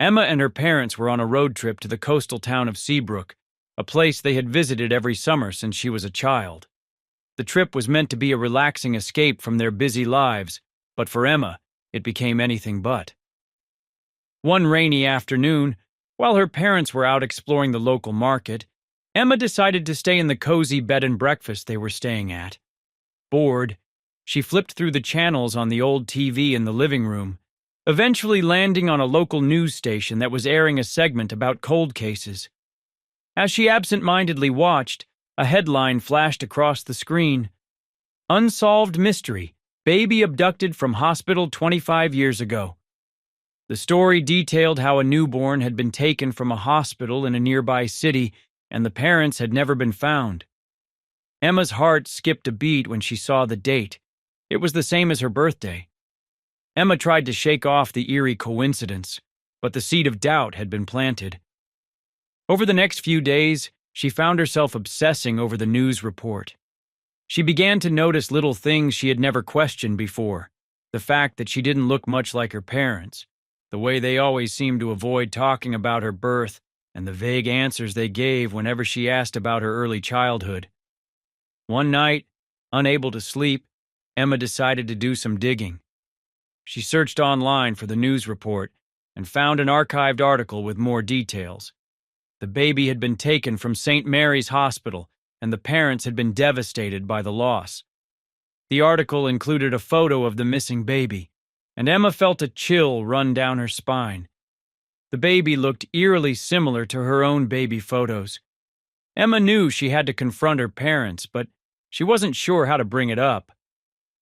Emma and her parents were on a road trip to the coastal town of Seabrook, a place they had visited every summer since she was a child. The trip was meant to be a relaxing escape from their busy lives, but for Emma, it became anything but. One rainy afternoon, while her parents were out exploring the local market, Emma decided to stay in the cozy bed and breakfast they were staying at. Bored, she flipped through the channels on the old TV in the living room, eventually landing on a local news station that was airing a segment about cold cases. As she absent-mindedly watched, a headline flashed across the screen. "Unsolved mystery. Baby abducted from hospital 25 years ago." The story detailed how a newborn had been taken from a hospital in a nearby city and the parents had never been found. Emma's heart skipped a beat when she saw the date. It was the same as her birthday. Emma tried to shake off the eerie coincidence, but the seed of doubt had been planted. Over the next few days, she found herself obsessing over the news report. She began to notice little things she had never questioned before. The fact that she didn't look much like her parents, the way they always seemed to avoid talking about her birth, and the vague answers they gave whenever she asked about her early childhood. One night, unable to sleep, Emma decided to do some digging. She searched online for the news report and found an archived article with more details. The baby had been taken from St. Mary's Hospital, and the parents had been devastated by the loss. The article included a photo of the missing baby, and Emma felt a chill run down her spine. The baby looked eerily similar to her own baby photos. Emma knew she had to confront her parents, but she wasn't sure how to bring it up.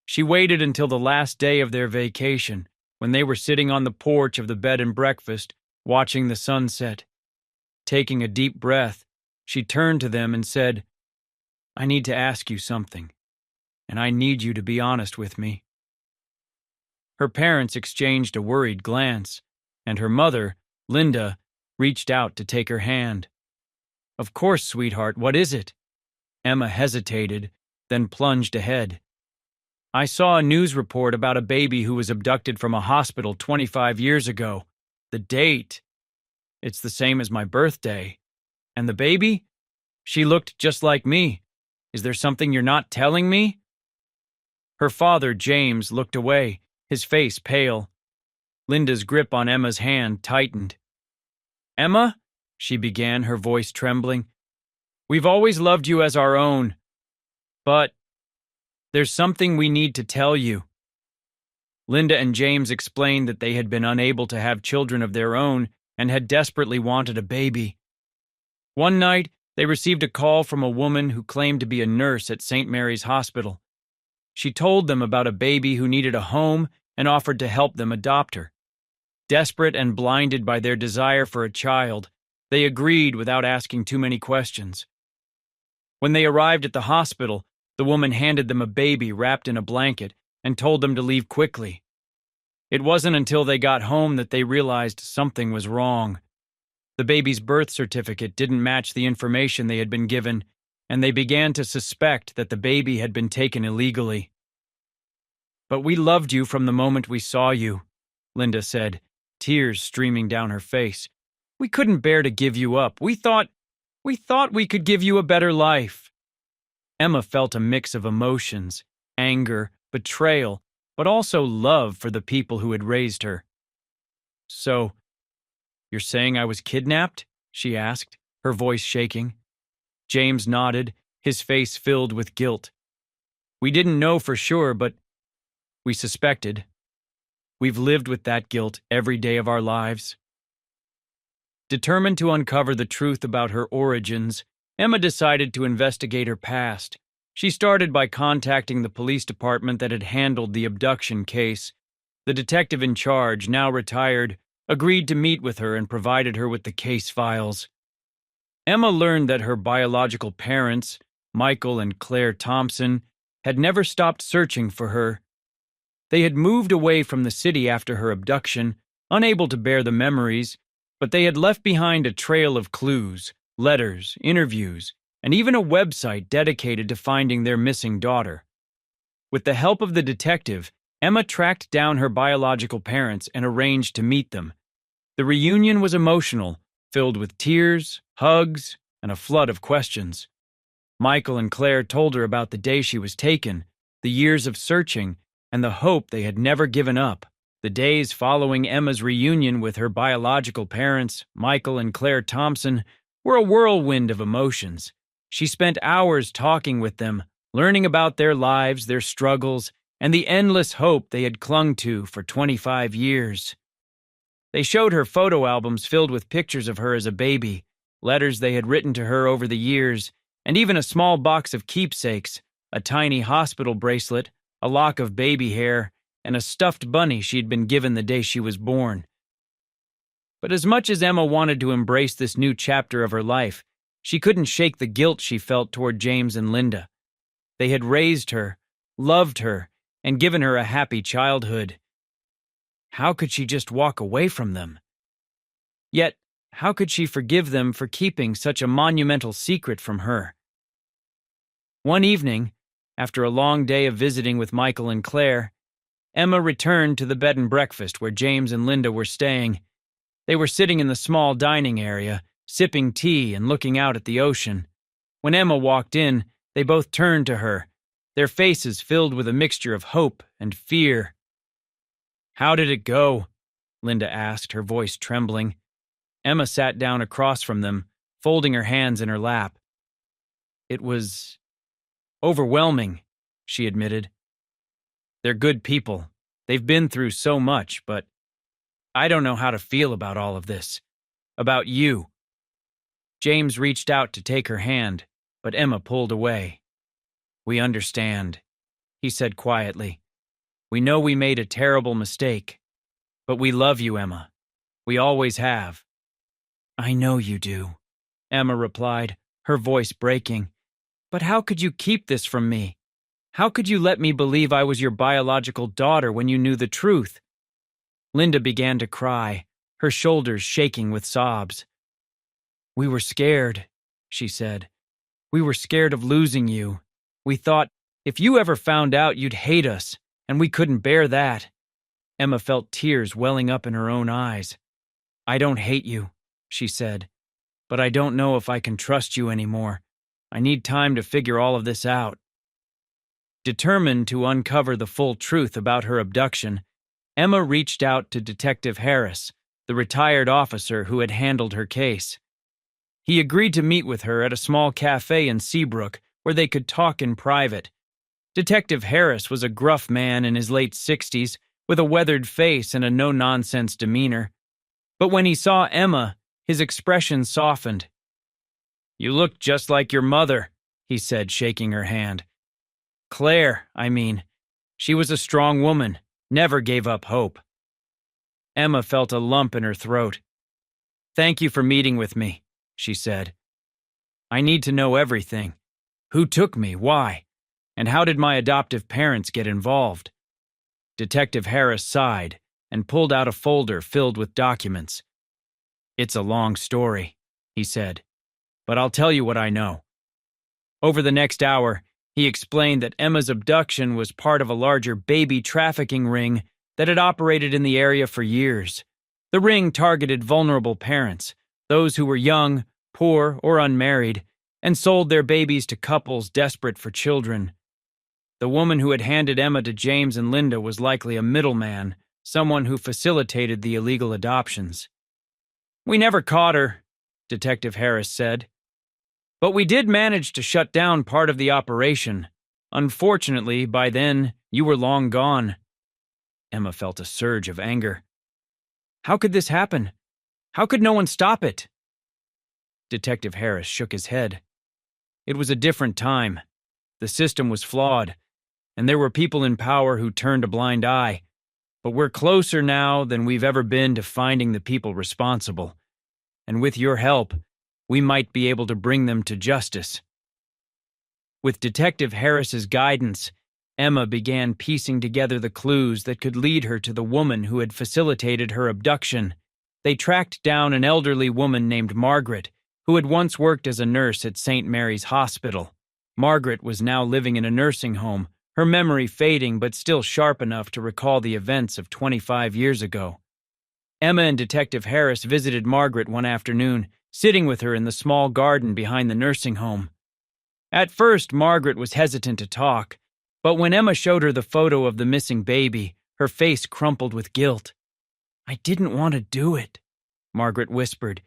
She waited until the last day of their vacation, when they were sitting on the porch of the bed and breakfast, watching the sunset. Taking a deep breath, she turned to them and said, "I need to ask you something, and I need you to be honest with me." Her parents exchanged a worried glance, and her mother, Linda, reached out to take her hand. "Of course, sweetheart, what is it?" Emma hesitated, then plunged ahead. "I saw a news report about a baby who was abducted from a hospital 25 years ago. The date. It's the same as my birthday. And the baby? She looked just like me. Is there something you're not telling me?" Her father, James, looked away, his face pale. Linda's grip on Emma's hand tightened. "Emma," she began, her voice trembling, "we've always loved you as our own. But there's something we need to tell you." Linda and James explained that they had been unable to have children of their own and had desperately wanted a baby. One night, they received a call from a woman who claimed to be a nurse at St. Mary's Hospital. She told them about a baby who needed a home and offered to help them adopt her. Desperate and blinded by their desire for a child, they agreed without asking too many questions. When they arrived at the hospital, the woman handed them a baby wrapped in a blanket and told them to leave quickly. It wasn't until they got home that they realized something was wrong. The baby's birth certificate didn't match the information they had been given, and they began to suspect that the baby had been taken illegally. "But we loved you from the moment we saw you," Linda said, tears streaming down her face. "We couldn't bear to give you up. We thought we could give you a better life." Emma felt a mix of emotions, anger, betrayal, but also love for the people who had raised her. "So, you're saying I was kidnapped?" she asked, her voice shaking. James nodded, his face filled with guilt. "We didn't know for sure, but we suspected. We've lived with that guilt every day of our lives." Determined to uncover the truth about her origins, Emma decided to investigate her past. She started by contacting the police department that had handled the abduction case. The detective in charge, now retired, agreed to meet with her and provided her with the case files. Emma learned that her biological parents, Michael and Claire Thompson, had never stopped searching for her. They had moved away from the city after her abduction, unable to bear the memories, but they had left behind a trail of clues, letters, interviews, and even a website dedicated to finding their missing daughter. With the help of the detective, Emma tracked down her biological parents and arranged to meet them. The reunion was emotional, filled with tears, hugs, and a flood of questions. Michael and Claire told her about the day she was taken, the years of searching, and the hope they had never given up. The days following Emma's reunion with her biological parents, Michael and Claire Thompson, were a whirlwind of emotions. She spent hours talking with them, learning about their lives, their struggles, and the endless hope they had clung to for 25 years. They showed her photo albums filled with pictures of her as a baby, letters they had written to her over the years, and even a small box of keepsakes, a tiny hospital bracelet, a lock of baby hair, and a stuffed bunny she'd been given the day she was born. But as much as Emma wanted to embrace this new chapter of her life, she couldn't shake the guilt she felt toward James and Linda. They had raised her, loved her, and given her a happy childhood. How could she just walk away from them? Yet, how could she forgive them for keeping such a monumental secret from her? One evening, after a long day of visiting with Michael and Claire, Emma returned to the bed and breakfast where James and Linda were staying. They were sitting in the small dining area, sipping tea and looking out at the ocean. When Emma walked in, they both turned to her, their faces filled with a mixture of hope and fear. "How did it go?" Linda asked, her voice trembling. Emma sat down across from them, folding her hands in her lap. "It was overwhelming," she admitted. "They're good people. They've been through so much, but I don't know how to feel about all of this. About you." James reached out to take her hand, but Emma pulled away. "We understand," he said quietly. "We know we made a terrible mistake, but we love you, Emma. We always have." "I know you do," Emma replied, her voice breaking. "But how could you keep this from me? How could you let me believe I was your biological daughter when you knew the truth?" Linda began to cry, her shoulders shaking with sobs. "We were scared," she said. "We were scared of losing you. We thought, if you ever found out, you'd hate us, and we couldn't bear that." Emma felt tears welling up in her own eyes. "I don't hate you," she said, "but I don't know if I can trust you anymore. I need time to figure all of this out." Determined to uncover the full truth about her abduction, Emma reached out to Detective Harris, the retired officer who had handled her case. He agreed to meet with her at a small cafe in Seabrook where they could talk in private. Detective Harris was a gruff man in his late 60s with a weathered face and a no-nonsense demeanor. But when he saw Emma, his expression softened. "You look just like your mother," he said, shaking her hand. "Claire, I mean. She was a strong woman, never gave up hope." Emma felt a lump in her throat. "Thank you for meeting with me," she said. "I need to know everything. Who took me, why, and how did my adoptive parents get involved?" Detective Harris sighed and pulled out a folder filled with documents. "It's a long story," he said, "but I'll tell you what I know." Over the next hour, he explained that Emma's abduction was part of a larger baby trafficking ring that had operated in the area for years. The ring targeted vulnerable parents, those who were young, poor, or unmarried, and sold their babies to couples desperate for children. The woman who had handed Emma to James and Linda was likely a middleman, someone who facilitated the illegal adoptions. "We never caught her," Detective Harris said. "But we did manage to shut down part of the operation. Unfortunately, by then, you were long gone." Emma felt a surge of anger. "How could this happen? How could no one stop it?" Detective Harris shook his head. "It was a different time. The system was flawed, and there were people in power who turned a blind eye. But we're closer now than we've ever been to finding the people responsible. And with your help, we might be able to bring them to justice." With Detective Harris's guidance, Emma began piecing together the clues that could lead her to the woman who had facilitated her abduction. They tracked down an elderly woman named Margaret, who had once worked as a nurse at St. Mary's Hospital. Margaret was now living in a nursing home, her memory fading but still sharp enough to recall the events of 25 years ago. Emma and Detective Harris visited Margaret one afternoon, sitting with her in the small garden behind the nursing home. At first, Margaret was hesitant to talk, but when Emma showed her the photo of the missing baby, her face crumpled with guilt. "I didn't want to do it," Margaret whispered,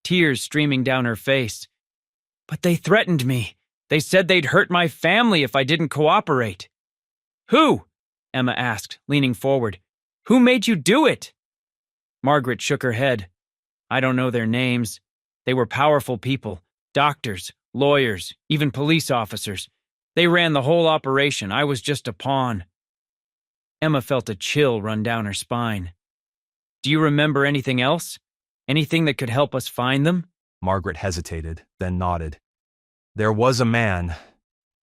tears streaming down her face. "But they threatened me. They said they'd hurt my family if I didn't cooperate." "Who?" Emma asked, leaning forward. "Who made you do it?" Margaret shook her head. "I don't know their names. They were powerful people, doctors, lawyers, even police officers. They ran the whole operation. I was just a pawn." Emma felt a chill run down her spine. "Do you remember anything else? Anything that could help us find them?" Margaret hesitated, then nodded. "There was a man.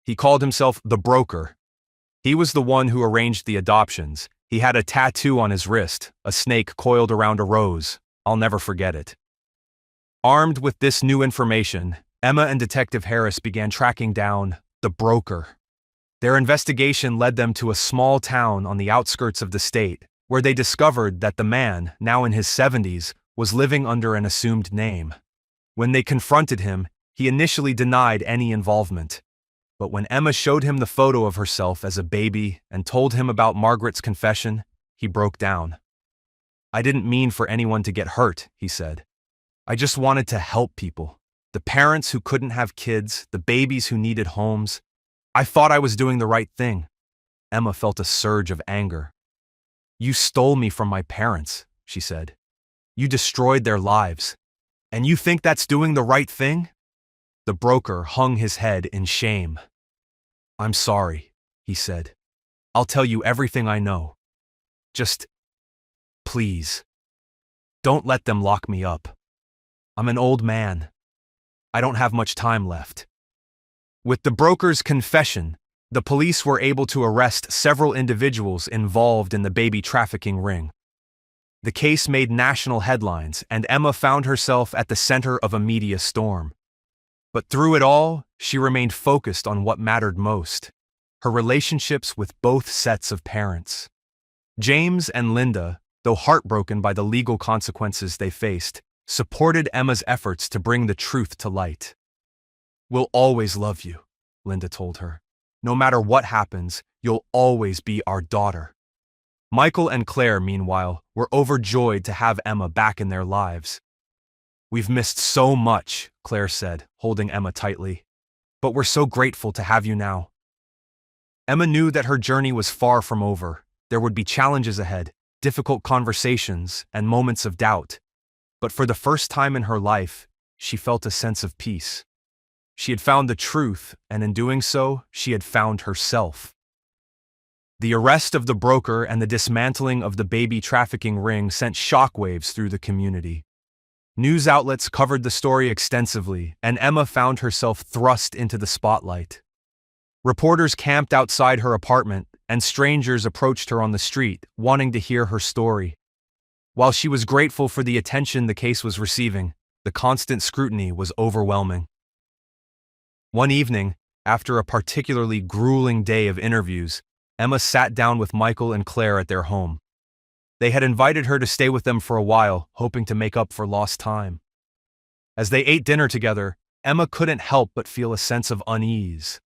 He called himself the broker. He was the one who arranged the adoptions. He had a tattoo on his wrist, a snake coiled around a rose. I'll never forget it." Armed with this new information, Emma and Detective Harris began tracking down the broker. Their investigation led them to a small town on the outskirts of the state, where they discovered that the man, now in his 70s, was living under an assumed name. When they confronted him, he initially denied any involvement. But when Emma showed him the photo of herself as a baby and told him about Margaret's confession, he broke down. "I didn't mean for anyone to get hurt," he said. "I just wanted to help people. The parents who couldn't have kids, the babies who needed homes. I thought I was doing the right thing." Emma felt a surge of anger. "You stole me from my parents," she said. "You destroyed their lives. And you think that's doing the right thing?" The broker hung his head in shame. "I'm sorry," he said. "I'll tell you everything I know. Just, please, don't let them lock me up. I'm an old man. I don't have much time left." With the broker's confession, the police were able to arrest several individuals involved in the baby trafficking ring. The case made national headlines, and Emma found herself at the center of a media storm. But through it all, she remained focused on what mattered most: her relationships with both sets of parents. James and Linda, though heartbroken by the legal consequences they faced, supported Emma's efforts to bring the truth to light. "We'll always love you," Linda told her. "No matter what happens, you'll always be our daughter." Michael and Claire, meanwhile, were overjoyed to have Emma back in their lives. "We've missed so much," Claire said, holding Emma tightly. "But we're so grateful to have you now." Emma knew that her journey was far from over. There would be challenges ahead, difficult conversations, and moments of doubt. But for the first time in her life, she felt a sense of peace. She had found the truth, and in doing so, she had found herself. The arrest of the broker and the dismantling of the baby trafficking ring sent shockwaves through the community. News outlets covered the story extensively, and Emma found herself thrust into the spotlight. Reporters camped outside her apartment, and strangers approached her on the street, wanting to hear her story. While she was grateful for the attention the case was receiving, the constant scrutiny was overwhelming. One evening, after a particularly grueling day of interviews, Emma sat down with Michael and Claire at their home. They had invited her to stay with them for a while, hoping to make up for lost time. As they ate dinner together, Emma couldn't help but feel a sense of unease.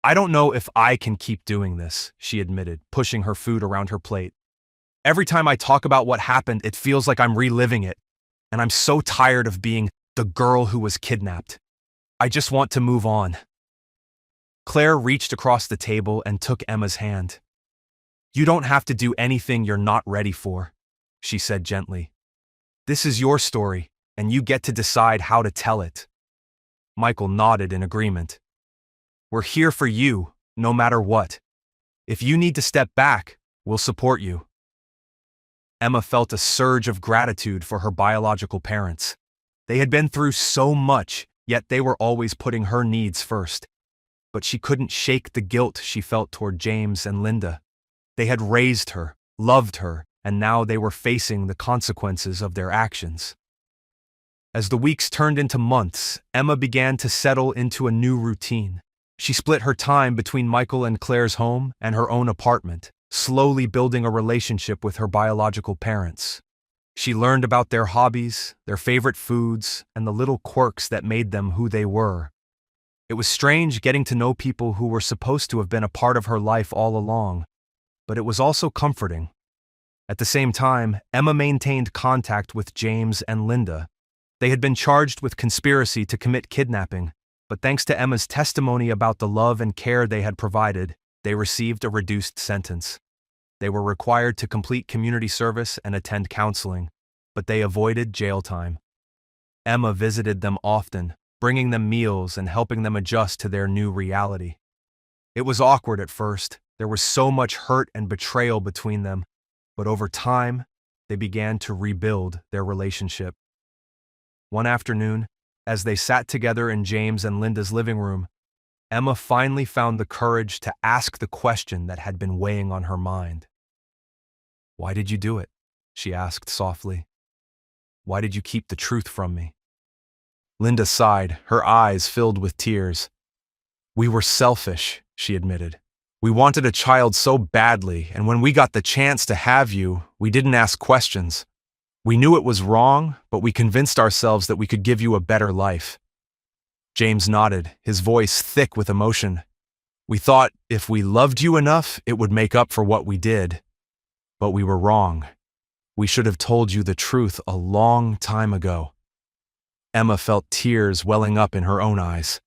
"I don't know if I can keep doing this," she admitted, pushing her food around her plate. "Every time I talk about what happened, it feels like I'm reliving it, and I'm so tired of being the girl who was kidnapped. I just want to move on." Claire reached across the table and took Emma's hand. "You don't have to do anything you're not ready for," she said gently. "This is your story, and you get to decide how to tell it." Michael nodded in agreement. "We're here for you, no matter what. If you need to step back, we'll support you." Emma felt a surge of gratitude for her biological parents. They had been through so much, yet they were always putting her needs first. But she couldn't shake the guilt she felt toward James and Linda. They had raised her, loved her, and now they were facing the consequences of their actions. As the weeks turned into months, Emma began to settle into a new routine. She split her time between Michael and Claire's home and her own apartment, slowly building a relationship with her biological parents. She learned about their hobbies, their favorite foods, and the little quirks that made them who they were. It was strange getting to know people who were supposed to have been a part of her life all along, but it was also comforting. At the same time, Emma maintained contact with James and Linda. They had been charged with conspiracy to commit kidnapping, but thanks to Emma's testimony about the love and care they had provided, they received a reduced sentence. They were required to complete community service and attend counseling, but they avoided jail time. Emma visited them often, bringing them meals and helping them adjust to their new reality. It was awkward at first. There was so much hurt and betrayal between them, but over time, they began to rebuild their relationship. One afternoon, as they sat together in James and Linda's living room, Emma finally found the courage to ask the question that had been weighing on her mind. "Why did you do it?" she asked softly. "Why did you keep the truth from me?" Linda sighed, her eyes filled with tears. "We were selfish," she admitted. "We wanted a child so badly, and when we got the chance to have you, we didn't ask questions. We knew it was wrong, but we convinced ourselves that we could give you a better life." James nodded, his voice thick with emotion. "We thought if we loved you enough, it would make up for what we did. But we were wrong. We should have told you the truth a long time ago." Emma felt tears welling up in her own eyes.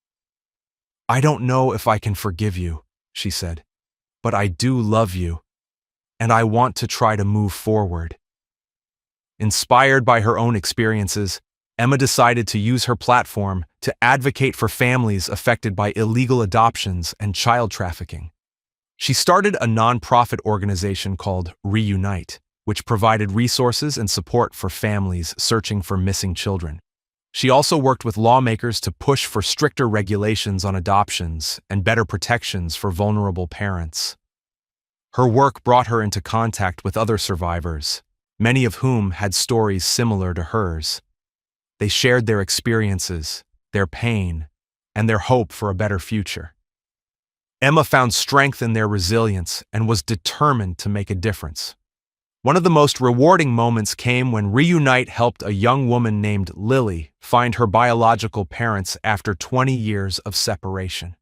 "I don't know if I can forgive you," she said, "but I do love you, and I want to try to move forward." Inspired by her own experiences, Emma decided to use her platform to advocate for families affected by illegal adoptions and child trafficking. She started a nonprofit organization called Reunite, which provided resources and support for families searching for missing children. She also worked with lawmakers to push for stricter regulations on adoptions and better protections for vulnerable parents. Her work brought her into contact with other survivors, many of whom had stories similar to hers. They shared their experiences, their pain, and their hope for a better future. Emma found strength in their resilience and was determined to make a difference. One of the most rewarding moments came when Reunite helped a young woman named Lily find her biological parents after 20 years of separation.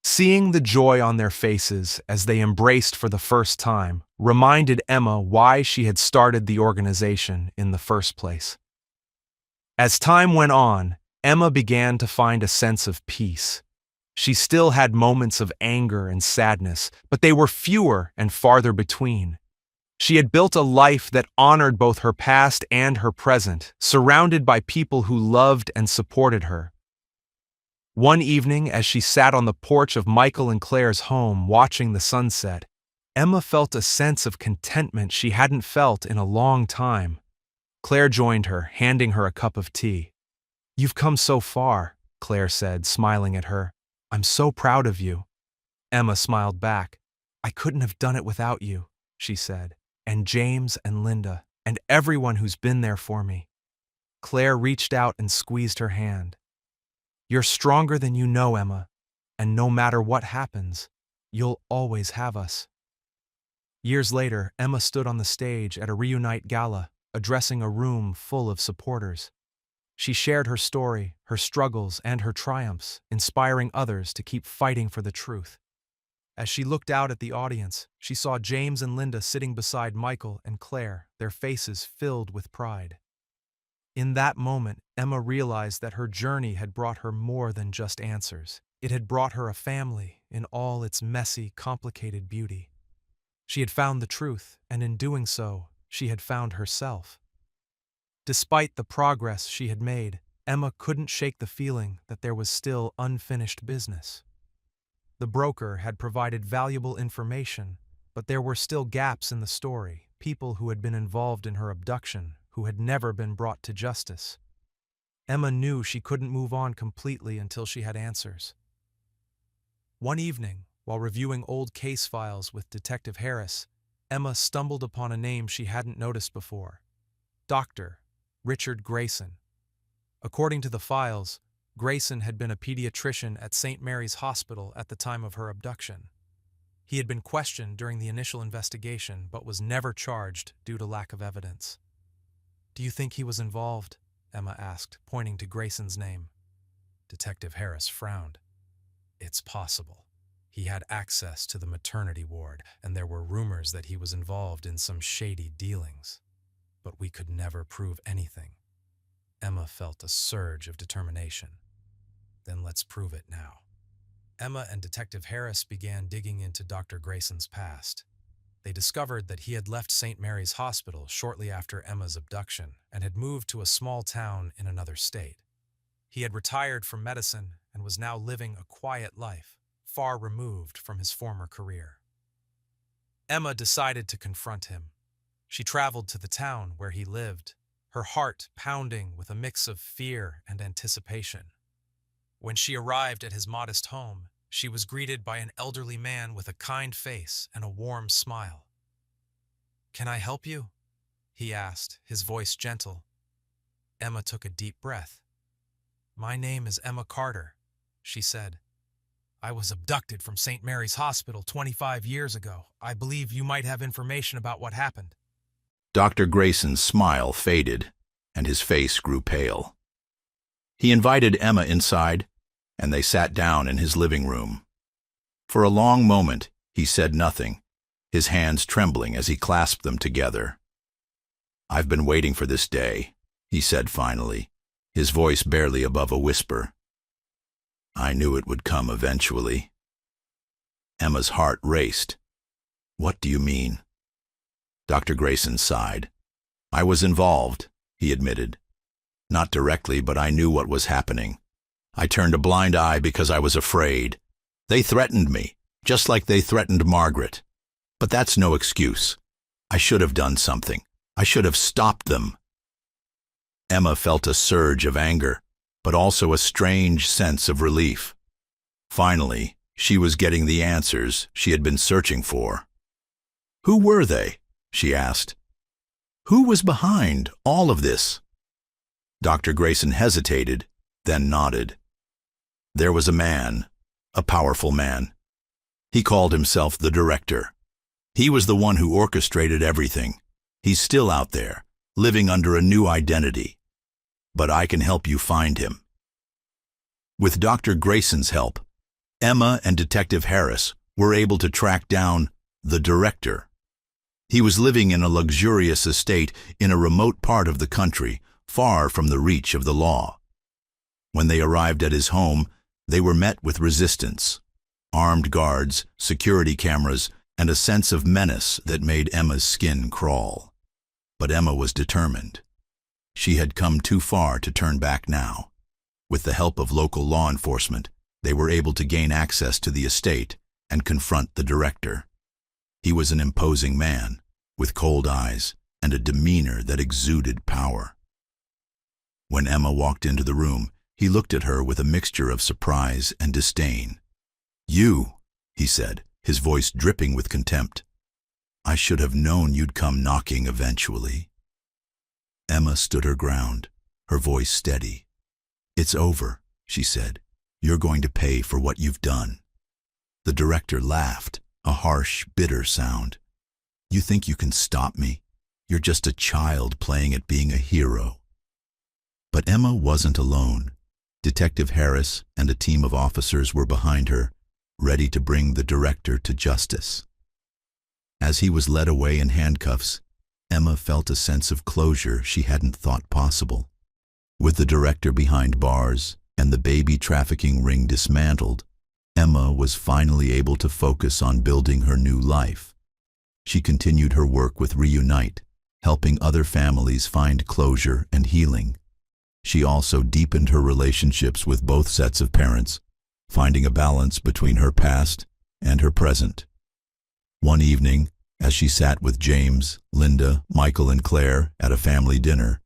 Seeing the joy on their faces as they embraced for the first time reminded Emma why she had started the organization in the first place. As time went on, Emma began to find a sense of peace. She still had moments of anger and sadness, but they were fewer and farther between. She had built a life that honored both her past and her present, surrounded by people who loved and supported her. One evening, as she sat on the porch of Michael and Claire's home watching the sunset, Emma felt a sense of contentment she hadn't felt in a long time. Claire joined her, handing her a cup of tea. "You've come so far," Claire said, smiling at her. "I'm so proud of you." Emma smiled back. "I couldn't have done it without you," she said, "and James and Linda, and everyone who's been there for me." Claire reached out and squeezed her hand. "You're stronger than you know, Emma, and no matter what happens, you'll always have us." Years later, Emma stood on the stage at a Reunite gala, addressing a room full of supporters. She shared her story, her struggles, and her triumphs, inspiring others to keep fighting for the truth. As she looked out at the audience, she saw James and Linda sitting beside Michael and Claire, their faces filled with pride. In that moment, Emma realized that her journey had brought her more than just answers. It had brought her a family in all its messy, complicated beauty. She had found the truth, and in doing so, she had found herself. Despite the progress she had made, Emma couldn't shake the feeling that there was still unfinished business. The broker had provided valuable information, but there were still gaps in the story, people who had been involved in her abduction, who had never been brought to justice. Emma knew she couldn't move on completely until she had answers. One evening, while reviewing old case files with Detective Harris, Emma stumbled upon a name she hadn't noticed before: Dr. Richard Grayson. According to the files, Grayson had been a pediatrician at St. Mary's Hospital at the time of her abduction. He had been questioned during the initial investigation but was never charged due to lack of evidence. "Do you think he was involved?" Emma asked, pointing to Grayson's name. Detective Harris frowned. "It's possible. He had access to the maternity ward, and there were rumors that he was involved in some shady dealings. But we could never prove anything." Emma felt a surge of determination. "Then let's prove it now." Emma and Detective Harris began digging into Dr. Grayson's past. They discovered that he had left St. Mary's Hospital shortly after Emma's abduction and had moved to a small town in another state. He had retired from medicine and was now living a quiet life, far removed from his former career. Emma decided to confront him. She traveled to the town where he lived, her heart pounding with a mix of fear and anticipation. When she arrived at his modest home, she was greeted by an elderly man with a kind face and a warm smile. "Can I help you?" he asked, his voice gentle. Emma took a deep breath. "My name is Emma Carter," she said. "I was abducted from St. Mary's Hospital 25 years ago. I believe you might have information about what happened." Dr. Grayson's smile faded, and his face grew pale. He invited Emma inside, and they sat down in his living room. For a long moment, he said nothing, his hands trembling as he clasped them together. "I've been waiting for this day," he said finally, his voice barely above a whisper. "I knew it would come eventually." Emma's heart raced. "What do you mean?" Dr. Grayson sighed. "I was involved," he admitted. "Not directly, but I knew what was happening. I turned a blind eye because I was afraid. They threatened me, just like they threatened Margaret. But that's no excuse. I should have done something. I should have stopped them." Emma felt a surge of anger, but also a strange sense of relief. Finally, she was getting the answers she had been searching for. "Who were they?" she asked. "Who was behind all of this?" Dr. Grayson hesitated, then nodded. "There was a man, a powerful man. He called himself the director. He was the one who orchestrated everything. He's still out there, living under a new identity. But I can help you find him." With Dr. Grayson's help, Emma and Detective Harris were able to track down the director. He was living in a luxurious estate in a remote part of the country, far from the reach of the law. When they arrived at his home, they were met with resistance, armed guards, security cameras, and a sense of menace that made Emma's skin crawl. But Emma was determined. She had come too far to turn back now. With the help of local law enforcement, they were able to gain access to the estate and confront the director. He was an imposing man, with cold eyes and a demeanor that exuded power. When Emma walked into the room, he looked at her with a mixture of surprise and disdain. "You," he said, his voice dripping with contempt. "I should have known you'd come knocking eventually." Emma stood her ground, her voice steady. "It's over," she said. "You're going to pay for what you've done." The director laughed, a harsh, bitter sound. "You think you can stop me? You're just a child playing at being a hero." But Emma wasn't alone. Detective Harris and a team of officers were behind her, ready to bring the director to justice. As he was led away in handcuffs, Emma felt a sense of closure she hadn't thought possible. With the director behind bars and the baby trafficking ring dismantled, Emma was finally able to focus on building her new life. She continued her work with Reunite, helping other families find closure and healing. She also deepened her relationships with both sets of parents, finding a balance between her past and her present. One evening, as she sat with James, Linda, Michael, and Claire at a family dinner,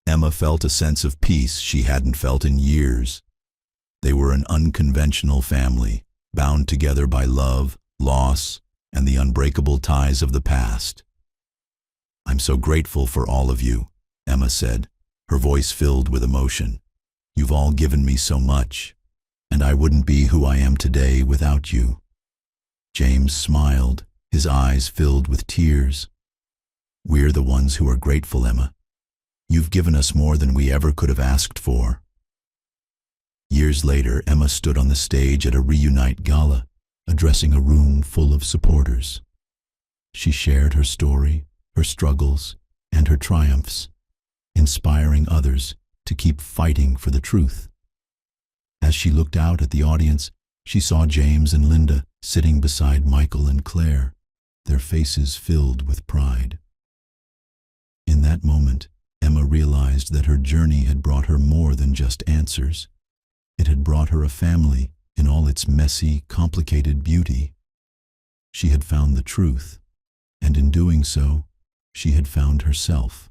Emma felt a sense of peace she hadn't felt in years. They were an unconventional family, bound together by love, loss, and the unbreakable ties of the past. "I'm so grateful for all of you," Emma said, her voice filled with emotion. "You've all given me so much, and I wouldn't be who I am today without you." James smiled, his eyes filled with tears. "We're the ones who are grateful, Emma. You've given us more than we ever could have asked for." Years later, Emma stood on the stage at a reunite gala, addressing a room full of supporters. She shared her story, her struggles, and her triumphs, inspiring others to keep fighting for the truth. As she looked out at the audience, she saw James and Linda sitting beside Michael and Claire, their faces filled with pride. In that moment, Emma realized that her journey had brought her more than just answers. It had brought her a family in all its messy, complicated beauty. She had found the truth, and in doing so, she had found herself.